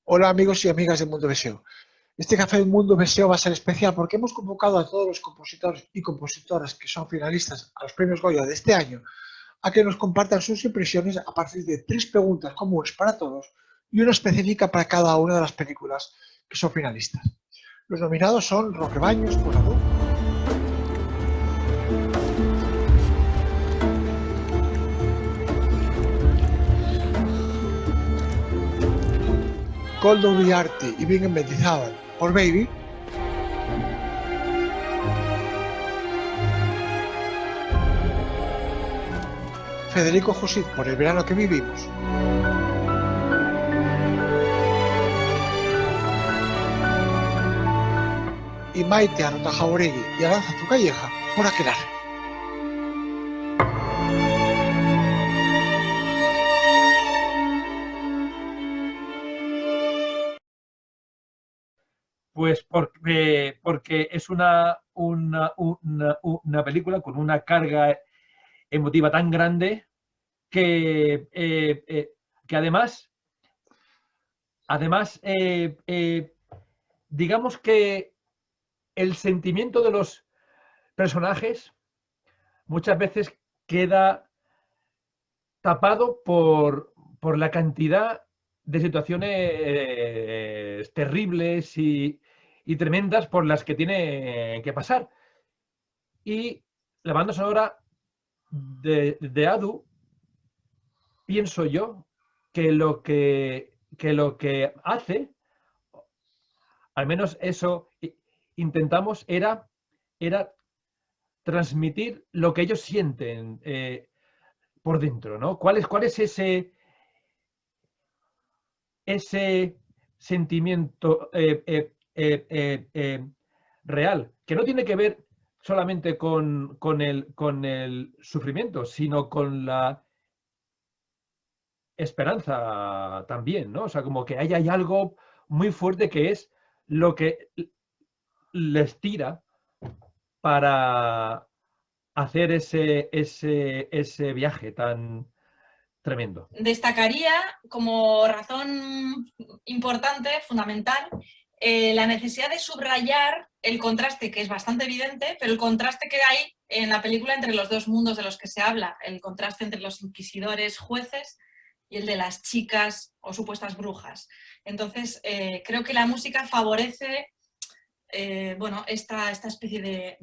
Hola amigos y amigas del Mundo Beseo. Este Café del Mundo Beseo va a ser especial porque hemos convocado a todos los compositores y compositoras que son finalistas a los premios Goya de este año a que nos compartan sus impresiones a partir de 3 preguntas comunes para todos y una específica para cada una de las películas que son finalistas. Los nominados son Roque Baños por Adu, Koldo Uriarte y Bingen Mendizábal por Baby, Federico José por El verano que vivimos y Maite Arrota Jauregui y Arantxa Calleja por Aquelarre. Pues porque es una película con una carga emotiva tan grande que además digamos que el sentimiento de los personajes muchas veces queda tapado por la cantidad de situaciones terribles y tremendas por las que tiene que pasar. Y la banda sonora de Adu, pienso yo, que lo que hace, al menos eso intentamos, era transmitir lo que ellos sienten por dentro, ¿no? ¿Cuál es ese sentimiento real, que no tiene que ver solamente con el sufrimiento, sino con la esperanza también, ¿no? O sea, como que hay algo muy fuerte que es lo que les tira para hacer ese viaje tan tremendo. Destacaría como razón importante, fundamental, la necesidad de subrayar el contraste, que es bastante evidente, pero el contraste que hay en la película entre los dos mundos de los que se habla, el contraste entre los inquisidores jueces y el de las chicas o supuestas brujas. Entonces, creo que la música favorece esta especie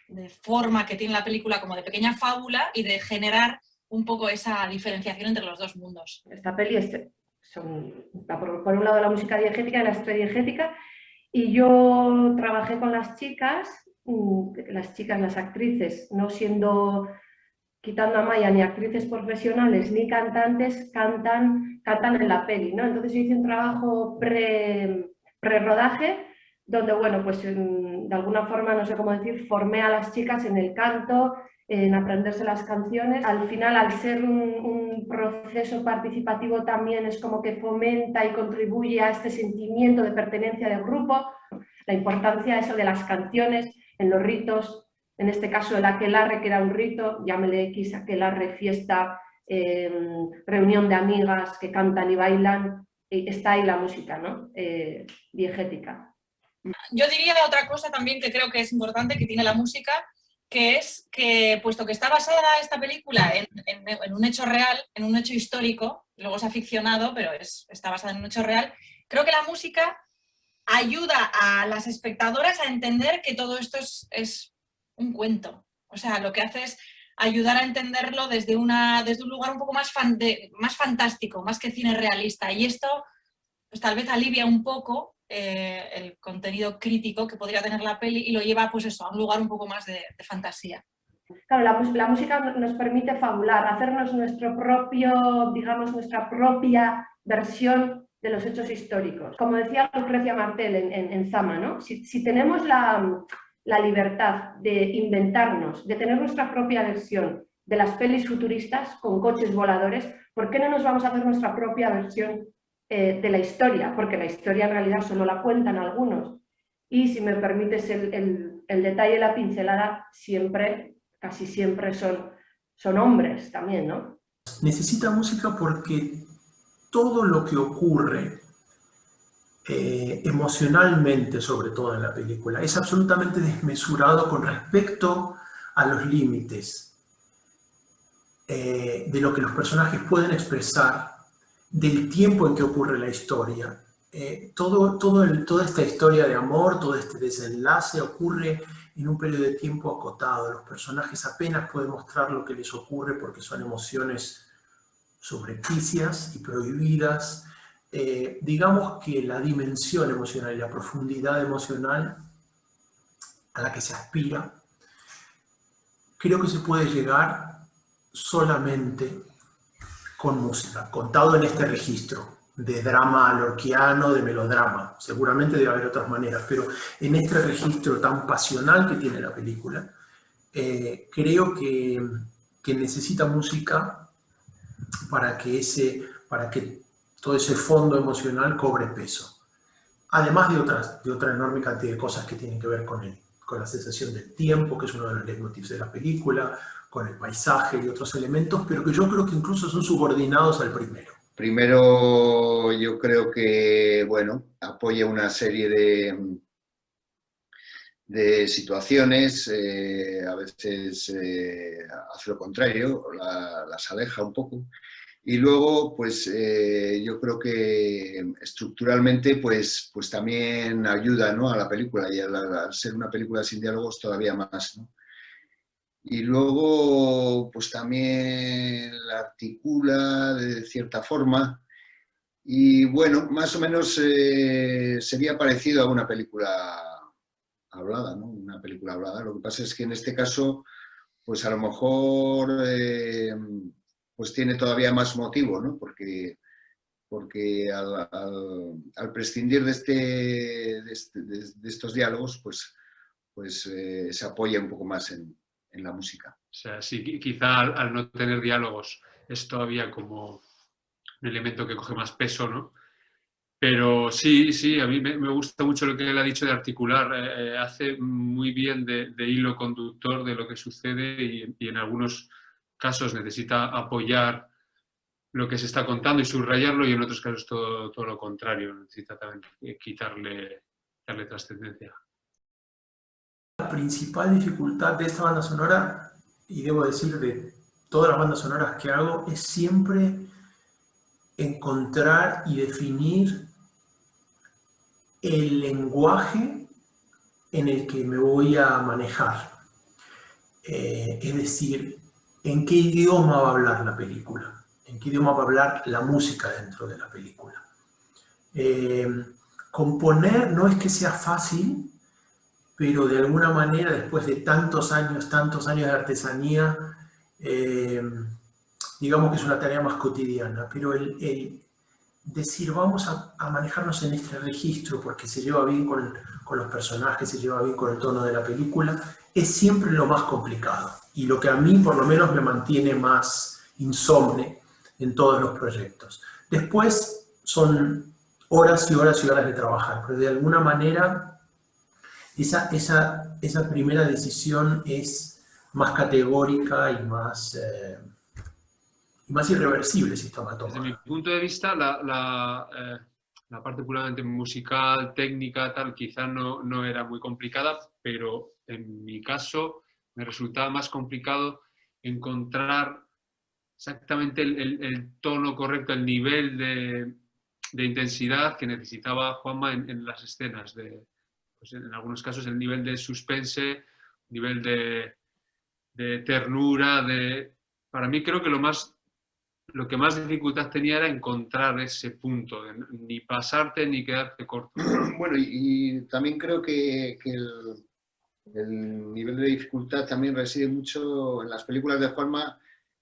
de forma que tiene la película como de pequeña fábula y de generar un poco esa diferenciación entre los dos mundos. Esta peli por un lado la música diegética y la extradiegética, y yo trabajé con las chicas, las actrices, no siendo, quitando a Maya, ni actrices profesionales ni cantantes, cantan en la peli, ¿no? Entonces yo hice un trabajo pre-rodaje, donde, bueno, pues de alguna forma, no sé cómo decir, formé a las chicas en el canto, en aprenderse las canciones. Al final, al ser un proceso participativo, también es como que fomenta y contribuye a este sentimiento de pertenencia del grupo, la importancia eso de las canciones en los ritos, en este caso el aquelarre, que era un rito, llámele X, aquelarre, fiesta, reunión de amigas que cantan y bailan, está ahí la música, ¿no? Diegética. Yo diría otra cosa también que creo que es importante que tiene la música, que es que, puesto que está basada esta película en un hecho real, en un hecho histórico, luego se ha ficcionado, pero está basada en un hecho real, creo que la música ayuda a las espectadoras a entender que todo esto es un cuento. O sea, lo que hace es ayudar a entenderlo desde un lugar un poco más fantástico, más que cine realista. Y esto, pues tal vez alivia un poco el contenido crítico que podría tener la peli y lo lleva, pues eso, a un lugar un poco más de fantasía. Claro, la música nos permite fabular, hacernos nuestra propia versión de los hechos históricos. Como decía Lucrecia Martel en Zama, ¿no? Si tenemos la libertad de inventarnos, de tener nuestra propia versión de las pelis futuristas con coches voladores, ¿por qué no nos vamos a hacer nuestra propia versión de la historia? Porque la historia en realidad solo la cuentan algunos. Y si me permites el detalle, la pincelada, casi siempre son hombres también, ¿no? Necesita música porque todo lo que ocurre emocionalmente, sobre todo en la película, es absolutamente desmesurado con respecto a los límites de lo que los personajes pueden expresar, del tiempo en que ocurre la historia. Toda esta historia de amor, todo este desenlace ocurre en un periodo de tiempo acotado. Los personajes apenas pueden mostrar lo que les ocurre porque son emociones subrepticias y prohibidas. Digamos que la dimensión emocional y la profundidad emocional a la que se aspira, creo que se puede llegar solamente con música, contado en este registro de drama lorquiano, de melodrama. Seguramente debe haber otras maneras, pero en este registro tan pasional que tiene la película, creo que necesita música para que todo ese fondo emocional cobre peso. Además de otra enorme cantidad de cosas que tienen que ver con la sensación del tiempo, que es uno de los leitmotivs de la película, con el paisaje y otros elementos, pero que yo creo que incluso son subordinados al primero. Primero, yo creo que, bueno, apoya una serie de situaciones, a veces hace lo contrario, las aleja un poco. Y luego, pues yo creo que estructuralmente, pues también ayuda, ¿no?, a la película, y al ser una película sin diálogos todavía más, ¿no? Y luego, pues también la articula de cierta forma. Y bueno, más o menos sería parecido a una película hablada, ¿no? Una película hablada. Lo que pasa es que en este caso, pues a lo mejor pues tiene todavía más motivo, ¿no? Porque al prescindir de estos diálogos, pues se apoya un poco más en la música. O sea, sí, quizá al no tener diálogos es todavía como un elemento que coge más peso, ¿no? Pero sí, a mí me gusta mucho lo que él ha dicho de articular. Hace muy bien de hilo conductor de lo que sucede y en algunos casos necesita apoyar lo que se está contando y subrayarlo, y en otros casos todo lo contrario, necesita también darle trascendencia. La principal dificultad de esta banda sonora, y debo decir de todas las bandas sonoras que hago, es siempre encontrar y definir el lenguaje en el que me voy a manejar. Es decir, en qué idioma va a hablar la película, en qué idioma va a hablar la música dentro de la película. Componer no es que sea fácil, pero de alguna manera, después de tantos años de artesanía, digamos que es una tarea más cotidiana, pero el decir vamos a manejarnos en este registro porque se lleva bien con los personajes, se lleva bien con el tono de la película, es siempre lo más complicado y lo que a mí por lo menos me mantiene más insomne en todos los proyectos. Después son horas y horas y horas de trabajar, pero de alguna manera esa primera decisión es más categórica y más irreversible si toma. Desde mi punto de vista, la parte puramente musical, técnica, tal, quizá no era muy complicada, pero en mi caso me resultaba más complicado encontrar exactamente el tono correcto, el nivel de intensidad que necesitaba Juanma en las escenas. Pues en algunos casos el nivel de suspense, nivel de ternura. Para mí creo que lo que más dificultad tenía era encontrar ese punto, de ni pasarte ni quedarte corto. Bueno, y también creo que el nivel de dificultad también reside mucho en las películas de Juanma,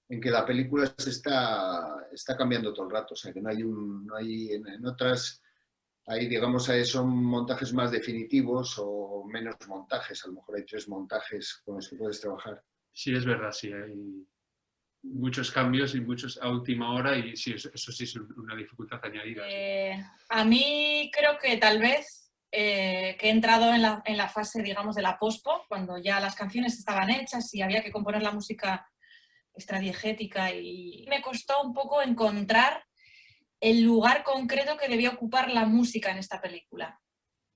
en que la película se está cambiando todo el rato, o sea, que no hay en otras, digamos, son montajes más definitivos o menos montajes, a lo mejor hay 3 montajes con los que puedes trabajar. Sí, es verdad, sí, hay muchos cambios y muchos a última hora, y sí, eso sí es una dificultad añadida. A mí creo que tal vez que he entrado en la fase, digamos, de la pospo, cuando ya las canciones estaban hechas y había que componer la música extradiegética, y me costó un poco encontrar el lugar concreto que debía ocupar la música en esta película.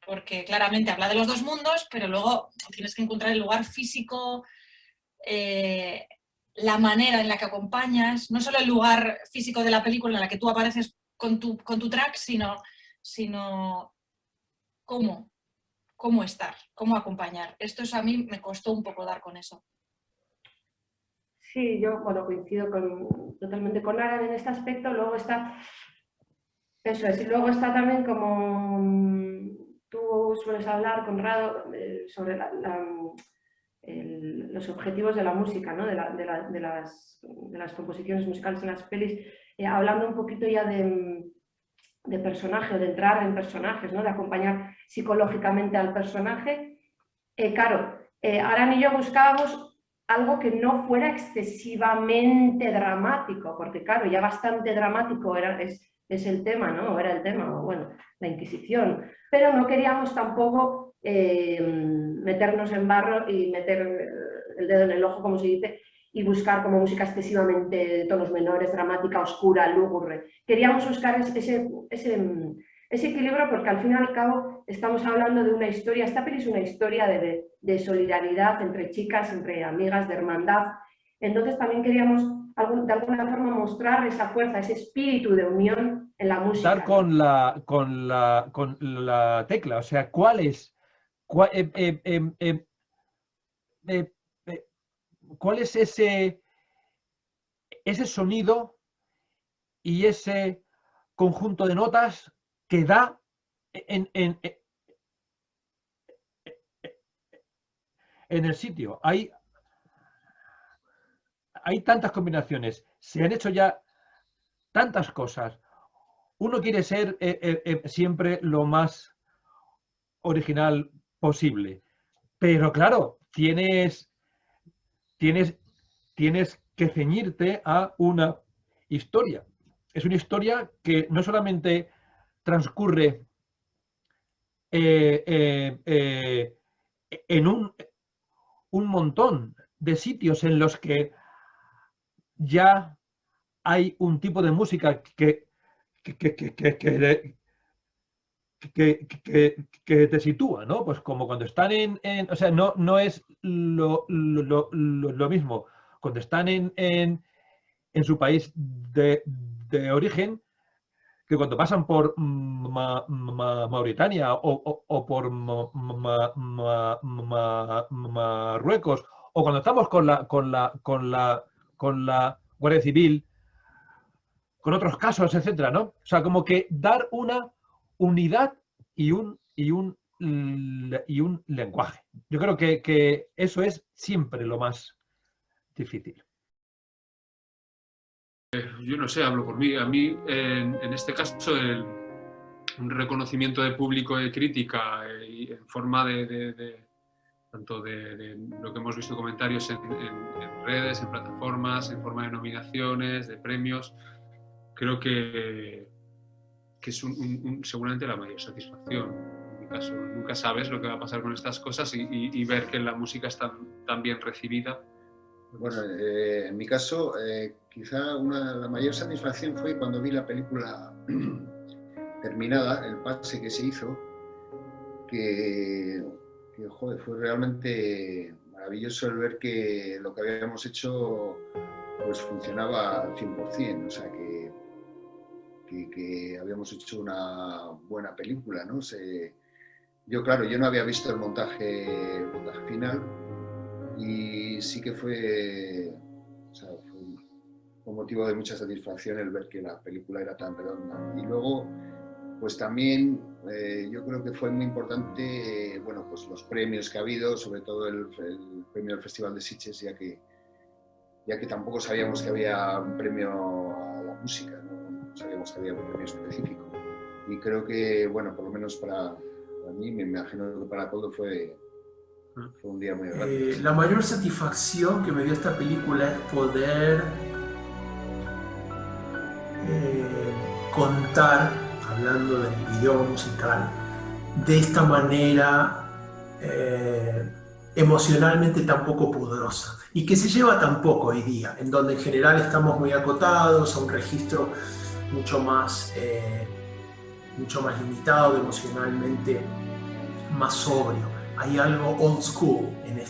Porque claramente habla de los dos mundos, pero luego tienes que encontrar el lugar físico, la manera en la que acompañas, no solo el lugar físico de la película en la que tú apareces con tu track, sino cómo estar, cómo acompañar. Esto a mí me costó un poco dar con eso. Sí, yo coincido totalmente con Aran en este aspecto. Luego está, eso es, y luego está también como tú sueles hablar, Conrado, sobre los objetivos de la música, ¿no? de las composiciones musicales en las pelis, hablando un poquito ya de personaje, o de entrar en personajes, ¿no? De acompañar psicológicamente al personaje. Claro, Aran y yo buscábamos algo que no fuera excesivamente dramático, porque claro, ya bastante dramático es el tema, ¿no? Era el tema, bueno, la Inquisición, pero no queríamos tampoco meternos en barro y meter el dedo en el ojo, como se dice, y buscar como música excesivamente de tonos menores, dramática, oscura, lúgubre. Queríamos buscar ese equilibrio, porque al fin y al cabo estamos hablando de una historia, esta peli es una historia de solidaridad entre chicas, entre amigas, de hermandad. Entonces también queríamos de alguna forma mostrar esa fuerza, ese espíritu de unión en la música. Dar con la tecla, o sea, ¿cuál es ese sonido y ese conjunto de notas que da en el sitio? Hay tantas combinaciones, se han hecho ya tantas cosas. Uno quiere ser siempre lo más original posible, pero claro, tienes que ceñirte a una historia. Es una historia que no solamente transcurre en un montón de sitios en los que ya hay un tipo de música que te sitúa, ¿no? Pues como cuando están o sea, no es lo mismo cuando están en su país de origen, que cuando pasan por Mauritania o por Marruecos, o cuando estamos con la Guardia Civil, con otros casos, etcétera, ¿no? O sea, como que dar una unidad y un lenguaje. Yo creo que eso es siempre lo más difícil. Yo no sé, hablo por mí. A mí, en este caso, un reconocimiento de público y crítica y en forma tanto de lo que hemos visto comentarios en redes, en plataformas, en forma de nominaciones, de premios, creo que es seguramente la mayor satisfacción. En mi caso, nunca sabes lo que va a pasar con estas cosas y ver que la música está tan bien recibida. Bueno, en mi caso, quizá la mayor satisfacción fue cuando vi la película terminada, el pase que se hizo, que joder, fue realmente maravilloso el ver que lo que habíamos hecho pues funcionaba al 100%, o sea que habíamos hecho una buena película, ¿no? Yo no había visto el montaje final y sí que fue un motivo de mucha satisfacción el ver que la película era tan redonda. Y luego, pues también yo creo que fue muy importante, bueno, pues los premios que ha habido, sobre todo el premio del Festival de Sitges, ya que tampoco sabíamos que había un premio a la música, no sabíamos que había un premio específico. Y creo que, bueno, por lo menos para mí, me imagino que para Koldo fue un día muy grande. La mayor satisfacción que me dio esta película es poder contar, hablando del video musical, de esta manera emocionalmente tan poco pudorosa y que se lleva tan poco hoy día, en donde en general estamos muy acotados a un registro mucho más limitado, emocionalmente más sobrio. Hay algo old school en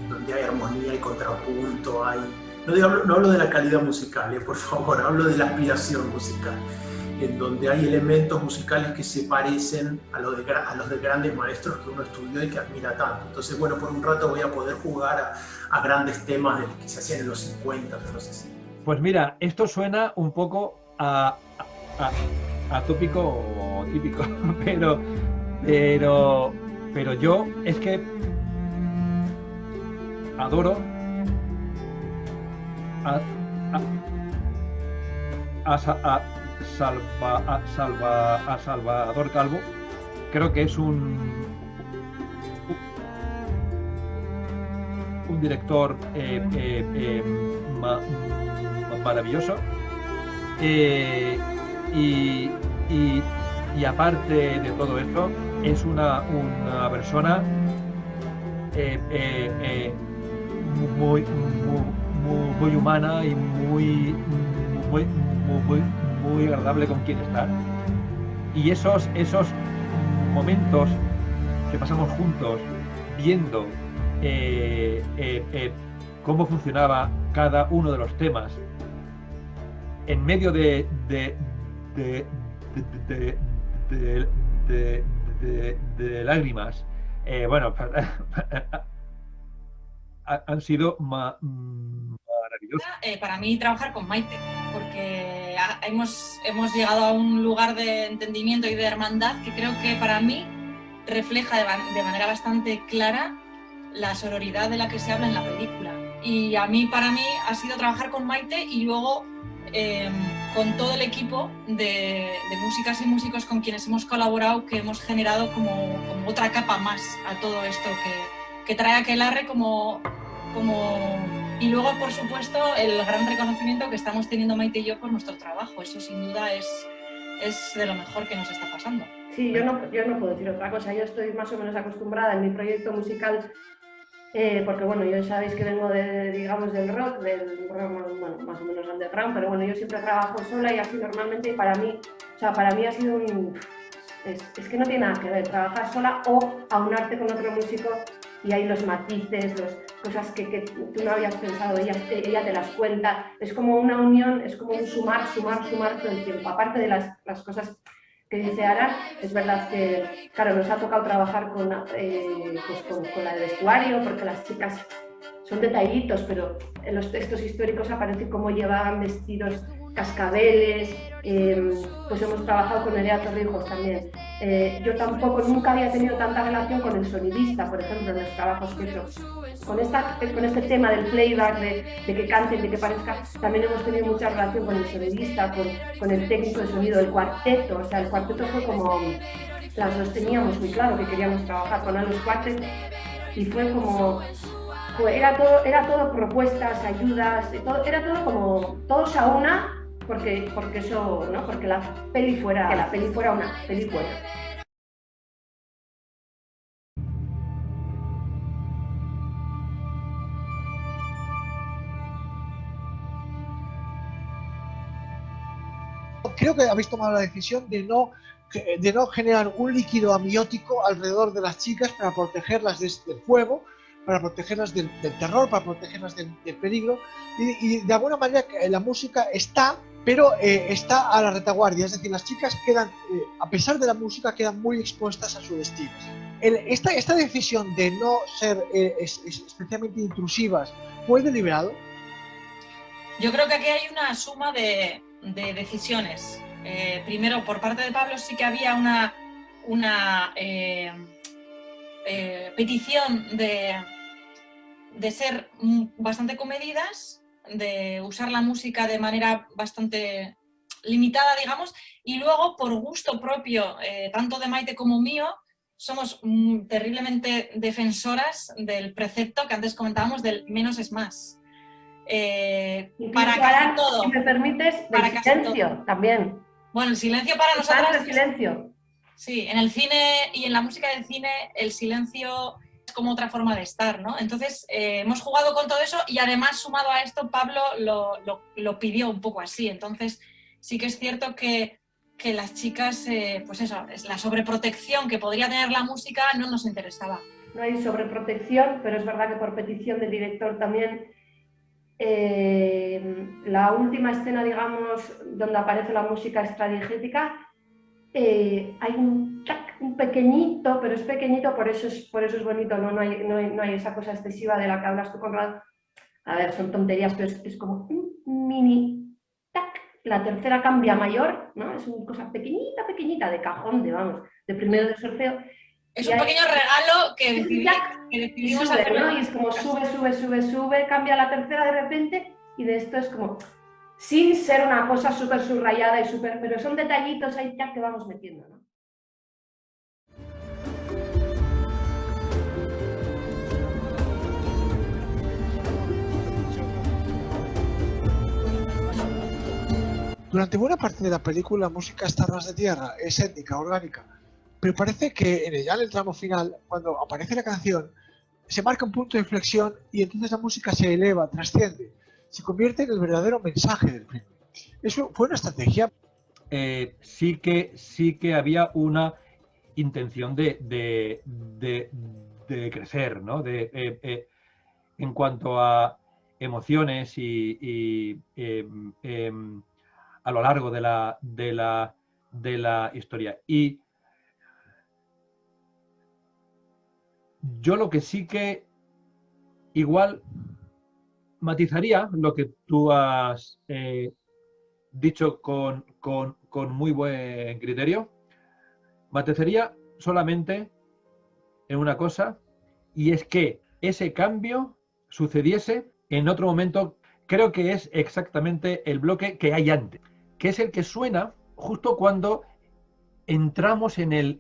donde hay armonía y contrapunto. No hablo de la calidad musical, por favor, hablo de la aspiración musical, en donde hay elementos musicales que se parecen a los de grandes maestros que uno estudió y que admira tanto. Entonces, bueno, por un rato voy a poder jugar a grandes temas que se hacían en los 50, en los 60. Pues mira, esto suena un poco atópico o típico, pero yo es que adoro a Salvador Calvo. Creo que es un director maravilloso, y aparte de todo esto es una persona muy humana y muy agradable con quien estar. Y esos momentos que pasamos juntos viendo cómo funcionaba cada uno de los temas en medio de lágrimas, bueno, han sido maravillosos. Para mí trabajar con Maite, porque hemos llegado a un lugar de entendimiento y de hermandad que creo que para mí refleja de manera bastante clara la sororidad de la que se habla en la película. Y para mí ha sido trabajar con Maite y luego con todo el equipo de músicas y músicos con quienes hemos colaborado, que hemos generado como otra capa más a todo esto que trae Aquelarre y luego, por supuesto, el gran reconocimiento que estamos teniendo Maite y yo por nuestro trabajo. Eso sin duda es de lo mejor que nos está pasando. Sí, yo no puedo decir otra cosa. Yo estoy más o menos acostumbrada en mi proyecto musical, porque bueno, yo sabéis que vengo del rock, bueno, más o menos underground, pero bueno, yo siempre trabajo sola y así normalmente, y para mí ha sido es que no tiene nada que ver trabajar sola o aunarte con otro músico, y hay los matices, cosas que tú no habías pensado, ella te las cuenta. Es como una unión, es como un sumar todo el tiempo. Aparte de las cosas que dice Ara, es verdad que, claro, nos ha tocado trabajar con la de vestuario, porque las chicas son detallitos, pero en los textos históricos aparece cómo llevaban vestidos, cascabeles. Pues hemos trabajado con Nerea Torrijos también. Yo nunca había tenido tanta relación con el sonidista, por ejemplo, en los trabajos que he hecho. Con este tema del playback, de que canten, de que parezca, también hemos tenido mucha relación con el sonidista, con el técnico de sonido, el cuarteto. O sea, el cuarteto fue como, las dos teníamos muy claro que queríamos trabajar con los cuartetos, y fue como, era todo propuestas, ayudas, era todo como todos a una, porque eso, ¿no? Porque la peli fuera una peli buena. Creo que habéis tomado la decisión de no generar un líquido amniótico alrededor de las chicas para protegerlas del fuego, para protegerlas del terror, para protegerlas del peligro, y de alguna manera la música está, pero está a la retaguardia. Es decir, las chicas quedan, a pesar de la música, quedan muy expuestas a su destino. Esta decisión de no ser especialmente intrusivas, ¿fue deliberado? Yo creo que aquí hay una suma de decisiones. Primero, por parte de Pablo sí que había una petición de ser bastante comedidas, de usar la música de manera bastante limitada, digamos, y luego, por gusto propio, tanto de Maite como mío, somos terriblemente defensoras del precepto que antes comentábamos del menos es más. Para casi todo. Si me permites, del silencio también. Bueno, el silencio para nosotras... El silencio. Sí, en el cine y en la música del cine el silencio como otra forma de estar, ¿no? Entonces, hemos jugado con todo eso y además, sumado a esto, Pablo lo pidió un poco así. Entonces, sí que es cierto que las chicas, pues eso, la sobreprotección que podría tener la música no nos interesaba. No hay sobreprotección, pero es verdad que por petición del director también, la última escena, digamos, donde aparece la música extradigética, hay un pequeñito, pero es pequeñito, por eso es bonito, ¿no? No hay esa cosa excesiva de la que hablas tú, Conrado. A ver, son tonterías, pero es como un mini tac. La tercera cambia a mayor, ¿no? Es una cosa pequeñita, de cajón, de primero de solfeo. Es un pequeño regalo que decidimos sube, hacer, ¿no? Y es como sube, cambia a la tercera de repente, y de esto es como, sin ser una cosa súper subrayada y súper, pero son detallitos ahí ya que vamos metiendo, ¿no? Durante buena parte de la película la música está a ras de tierra, es étnica, orgánica, pero parece que en el tramo final, cuando aparece la canción, se marca un punto de inflexión y entonces la música se eleva, trasciende, se convierte en el verdadero mensaje del film. ¿Eso fue una estrategia? Sí que había una intención de crecer, ¿no? En cuanto a emociones y a lo largo de la historia. Y yo lo que sí que igual matizaría lo que tú has dicho con muy buen criterio, matizaría solamente en una cosa, y es que ese cambio sucediese en otro momento. Creo que es exactamente el bloque que hay antes, que es el que suena justo cuando entramos en el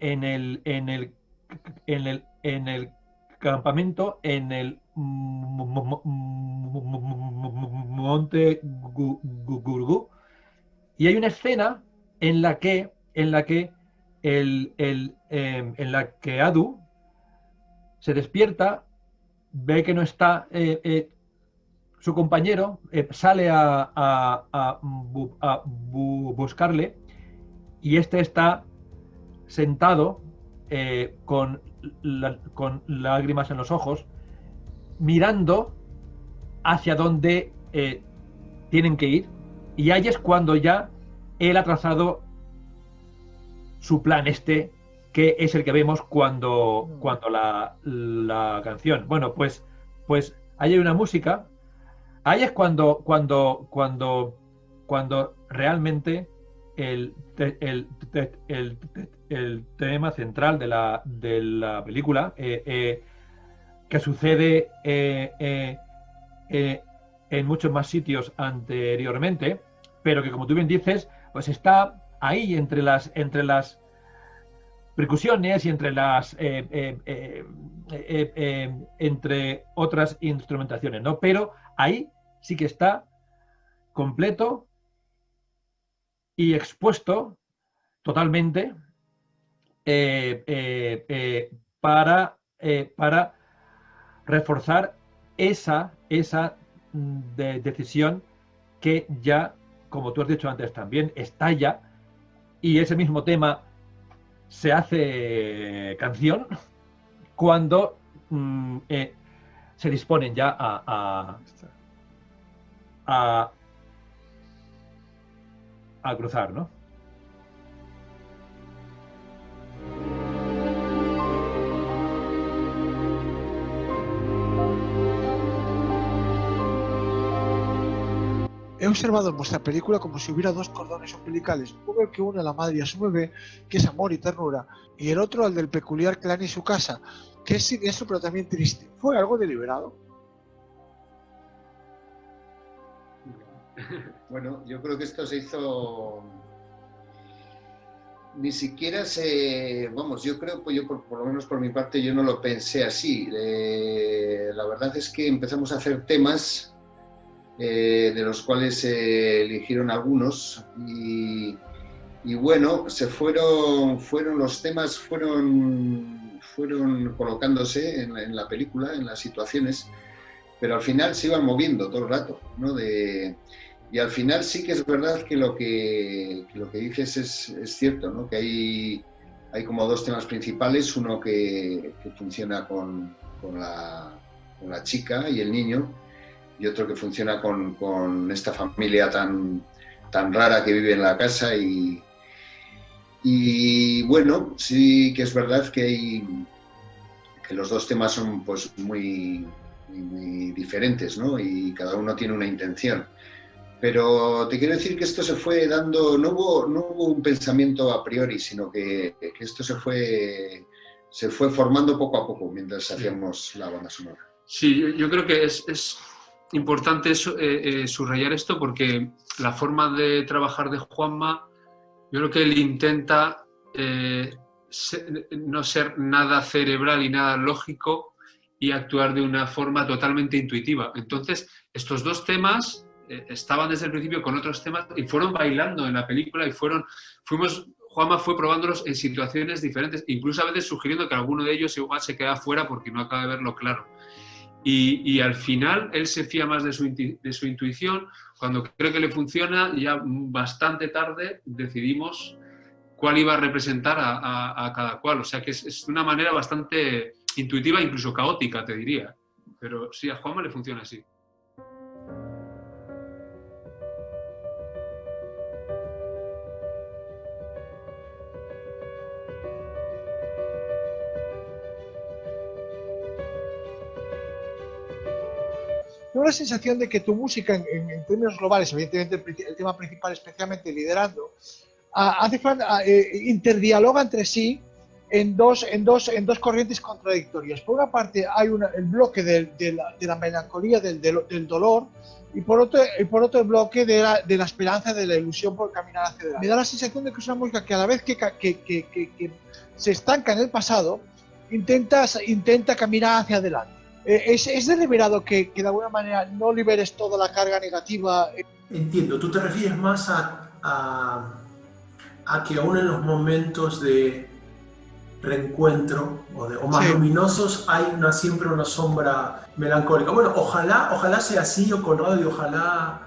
campamento, en el monte Gurugú, y hay una escena en la que Adu se despierta, ve que no está su compañero, sale a buscarle, y este está sentado con lágrimas en los ojos, mirando hacia donde tienen que ir, y ahí es cuando ya él ha trazado su plan, que es el que vemos cuando la canción. Bueno, pues ahí hay una música. Ahí es cuando realmente el tema central de la película, que sucede en muchos más sitios anteriormente, pero que, como tú bien dices, pues está ahí entre las percusiones y entre otras instrumentaciones, ¿no? Pero ahí sí que está completo y expuesto totalmente para reforzar esa decisión que ya, como tú has dicho antes también, estalla, y ese mismo tema se hace canción cuando se disponen ya a cruzar, ¿no? He observado en vuestra película como si hubiera dos cordones umbilicales, uno que une a la madre y a su bebé, que es amor y ternura, y el otro al del peculiar clan y su casa, que es siniestro pero también triste. ¿Fue algo deliberado? Bueno, yo creo que esto se hizo... Ni siquiera vamos, yo creo, pues yo por lo menos por mi parte, yo no lo pensé así. La verdad es que empezamos a hacer temas de los cuales se eligieron algunos y bueno, fueron los temas, fueron fueron colocándose en la película, en las situaciones, pero al final se iban moviendo todo el rato, ¿no? Y al final sí que es verdad que lo que dices es cierto, ¿no? Que hay como dos temas principales, uno que funciona con la chica y el niño, y otro que funciona con esta familia tan rara que vive en la casa. Y bueno, sí que es verdad que los dos temas son pues muy diferentes, ¿no? Y cada uno tiene una intención. Pero te quiero decir que esto se fue dando, no hubo un pensamiento a priori, sino que esto se fue formando poco a poco mientras hacíamos la banda sonora. Sí, yo creo que es importante subrayar esto, porque la forma de trabajar de Juanma, yo creo que él intenta no ser nada cerebral y nada lógico y actuar de una forma totalmente intuitiva. Entonces, estos dos temas estaban desde el principio con otros temas y fueron bailando en la película y Juanma fue probándolos en situaciones diferentes, incluso a veces sugiriendo que alguno de ellos igual se queda fuera porque no acaba de verlo claro. Y al final él se fía más de su intuición. Cuando cree que le funciona, ya bastante tarde decidimos cuál iba a representar a cada cual. O sea que es una manera bastante intuitiva, incluso caótica, te diría. Pero sí, a Juanma le funciona así. Tengo la sensación de que tu música, en términos globales, evidentemente el tema principal especialmente liderando, interdialoga entre sí en dos corrientes contradictorias. Por una parte hay el bloque de la melancolía, del dolor, y por otro el bloque de la esperanza, de la ilusión por caminar hacia adelante. Me da la sensación de que es una música que a la vez que se estanca en el pasado, intenta caminar hacia adelante. ¿Es deliberado que de alguna manera no liberes toda la carga negativa? Entiendo, tú te refieres más a que aún en los momentos de reencuentro o más luminosos hay siempre una sombra melancólica. Bueno, ojalá sea así, Conrado, y ojalá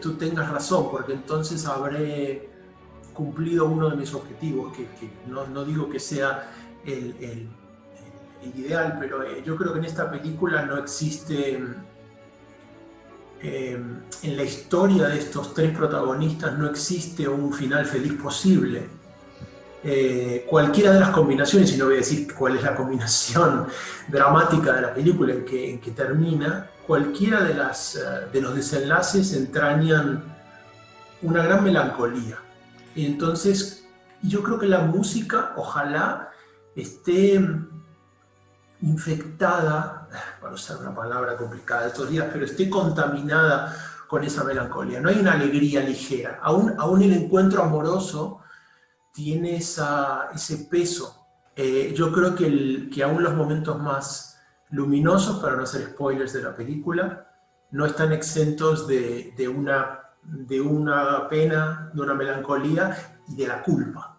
tú tengas razón, porque entonces habré cumplido uno de mis objetivos, que no digo que sea el ideal, pero yo creo que en esta película no existe, en la historia de estos tres protagonistas no existe un final feliz posible. Cualquiera de las combinaciones, y no voy a decir cuál es la combinación dramática de la película en que termina, cualquiera de los desenlaces entrañan una gran melancolía. Y entonces yo creo que la música ojalá esté infectada, para usar una palabra complicada estos días, pero esté contaminada con esa melancolía. No hay una alegría ligera. Aún el encuentro amoroso tiene ese peso. Yo creo que aún los momentos más luminosos, para no hacer spoilers de la película, no están exentos de una pena, de una melancolía y de la culpa.